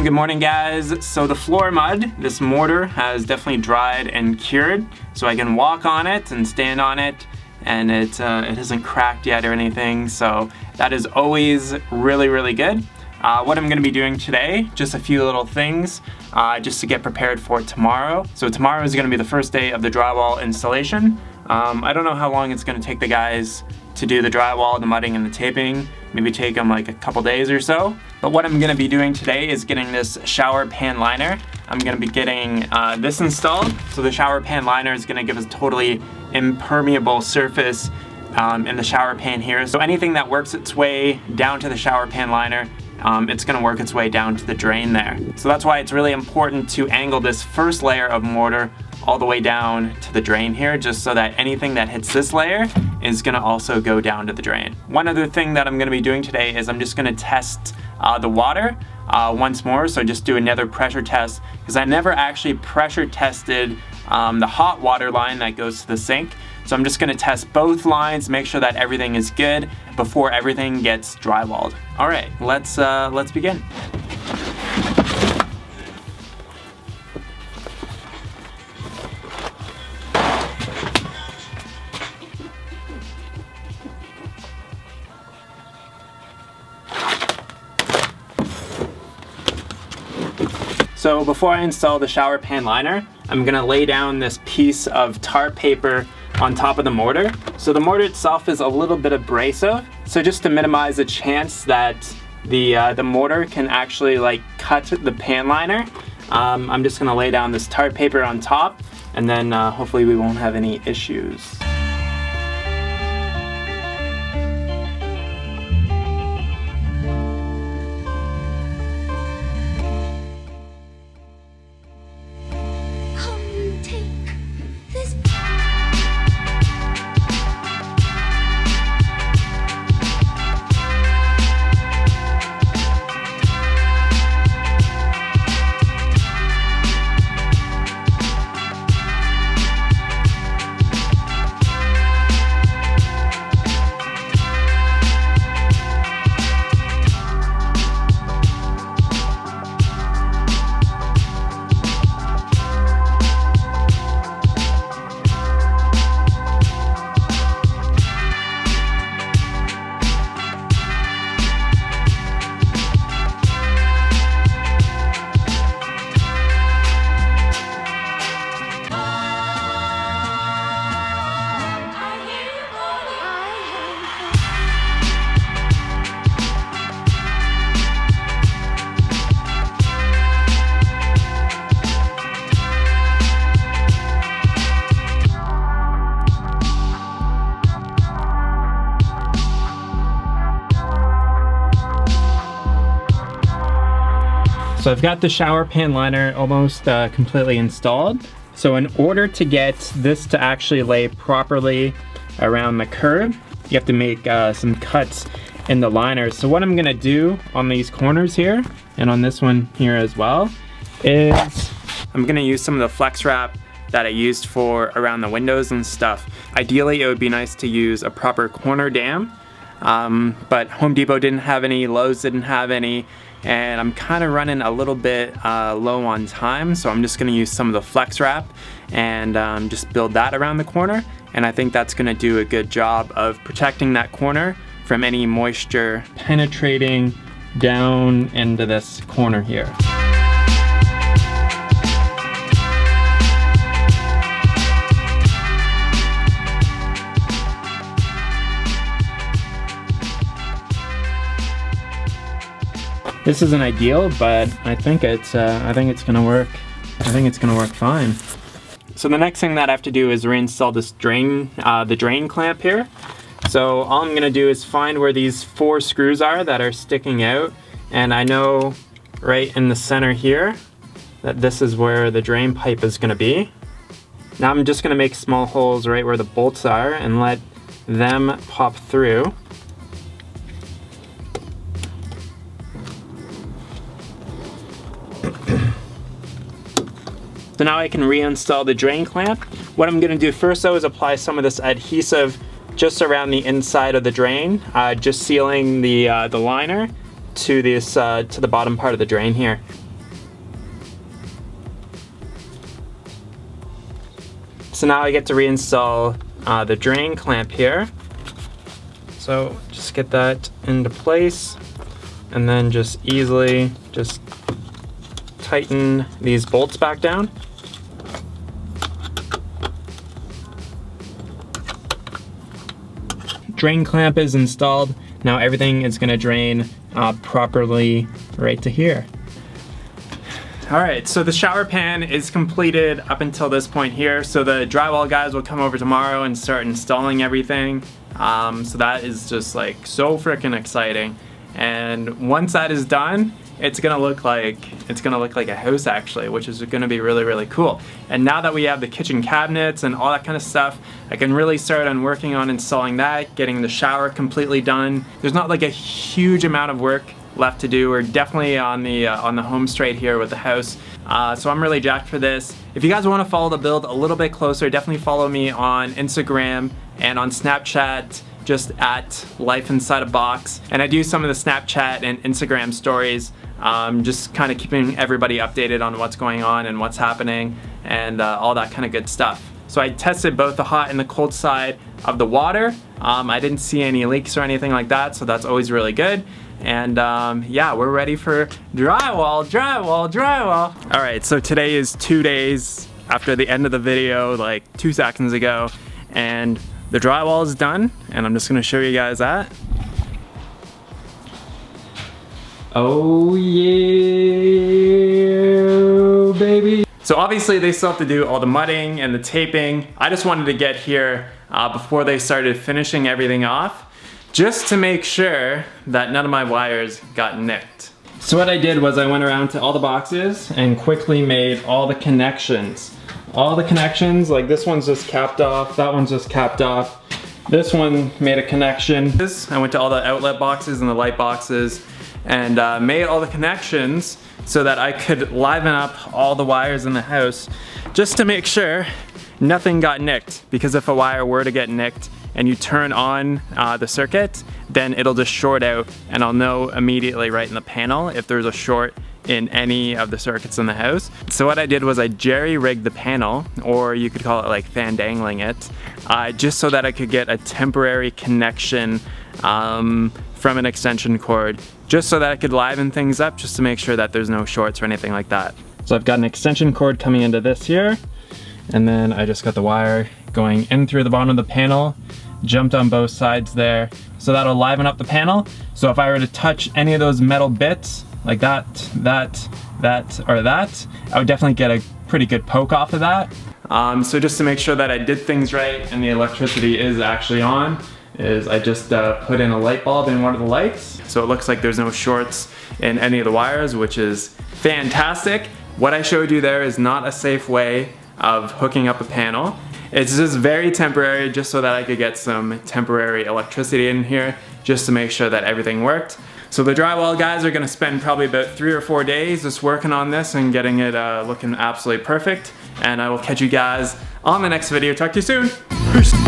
Good morning, guys. So the floor mud, this mortar has definitely dried and cured, so I can walk on it and stand on it, and it hasn't cracked yet or anything, so that is always really good. What I'm going to be doing today, just a few little things just to get prepared for tomorrow. So tomorrow is going to be the first day of the drywall installation. I don't know how long it's going to take the guys to do the drywall, the mudding, and the taping. Maybe take them like a couple days or so. But what I'm going to be doing today is getting this shower pan liner. I'm going to be getting this installed. So the shower pan liner is going to give us a totally impermeable surface in the shower pan here. So anything that works its way down to the shower pan liner, it's going to work its way down to the drain there. So that's why it's really important to angle this first layer of mortar all the way down to the drain here, just so that anything that hits this layer is going to also go down to the drain. One other thing that I'm going to be doing today is I'm just going to test the water once more. So just do another pressure test, because I never actually pressure tested the hot water line that goes to the sink. So I'm just going to test both lines, make sure that everything is good before everything gets drywalled. All right, let's begin. So before I install the shower pan liner, I'm gonna lay down this piece of tar paper on top of the mortar. So the mortar itself is a little bit abrasive, so just to minimize the chance that the mortar can actually like cut the pan liner, I'm just gonna lay down this tar paper on top, and then hopefully we won't have any issues. So I've got the shower pan liner almost completely installed. So in order to get this to actually lay properly around the curb, you have to make some cuts in the liner. So what I'm gonna do on these corners here, and on this one here as well, is I'm gonna use some of the flex wrap that I used for around the windows and stuff. Ideally, it would be nice to use a proper corner dam, but Home Depot didn't have any, Lowe's didn't have any, and I'm kind of running a little bit low on time, so I'm just going to use some of the flex wrap and just build that around the corner, and I think that's going to do a good job of protecting that corner from any moisture penetrating down into this corner here. This isn't ideal, but I think it's gonna work. I think it's gonna work fine. So the next thing that I have to do is reinstall this drain, the drain clamp here. So all I'm gonna do is find where these 4 screws are that are sticking out, and I know right in the center here that this is where the drain pipe is gonna be. Now I'm just gonna make small holes right where the bolts are and let them pop through. So now I can reinstall the drain clamp. What I'm gonna do first though is apply some of this adhesive just around the inside of the drain, just sealing the liner to this to the bottom part of the drain here. so now I get to reinstall the drain clamp here. So just get that into place and then just easily just tighten these bolts back down. Drain clamp is installed. Now everything is gonna drain properly right to here. All right, so the shower pan is completed up until this point here. So the drywall guys will come over tomorrow and start installing everything. So that is just like so freaking exciting. And once that is done, it's gonna look like a house actually, which is gonna be really, really cool. And now that we have the kitchen cabinets and all that kind of stuff, I can really start on working on installing that, getting the shower completely done. There's not like a huge amount of work left to do. We're definitely on the home straight here with the house. So I'm really jacked for this. If you guys want to follow the build a little bit closer, definitely follow me on Instagram and on Snapchat, just at Life Inside a Box. And I do some of the Snapchat and Instagram stories, just kind of keeping everybody updated on what's going on and what's happening and all that kind of good stuff. So I tested both the hot and the cold side of the water. I didn't see any leaks or anything like that, so that's always really good. And yeah, we're ready for drywall, drywall, drywall. All right, so today is 2 days after the end of the video, like 2 seconds ago, and the drywall is done, and I'm just gonna show you guys that. Oh yeah, baby. So obviously they still have to do all the mudding and the taping. I just wanted to get here before they started finishing everything off, just to make sure that none of my wires got nicked. So what I did was I went around to all the boxes and quickly made all the connections. All the connections, like this one's just capped off, that one's just capped off. This one made a connection. I went to all the outlet boxes and the light boxes and made all the connections so that I could liven up all the wires in the house just to make sure nothing got nicked. Because if a wire were to get nicked and you turn on the circuit, then it'll just short out and I'll know immediately right in the panel if there's a short in any of the circuits in the house. So what I did was I jerry-rigged the panel, or you could call it like fandangling it, just so that I could get a temporary connection from an extension cord, just so that I could liven things up, just to make sure that there's no shorts or anything like that. So I've got an extension cord coming into this here, and then I just got the wire going in through the bottom of the panel, jumped on both sides there, so that'll liven up the panel. So if I were to touch any of those metal bits, like that, or that, I would definitely get a pretty good poke off of that. So just to make sure that I did things right and the electricity is actually on, I just put in a light bulb in one of the lights, so it looks like there's no shorts in any of the wires, which is fantastic. What I showed you there is not a safe way of hooking up a panel. It's just very temporary, just so that I could get some temporary electricity in here, just to make sure that everything worked. So the drywall guys are gonna spend probably about 3 or 4 days just working on this and getting it looking absolutely perfect. And I will catch you guys on the next video. Talk to you soon. Peace.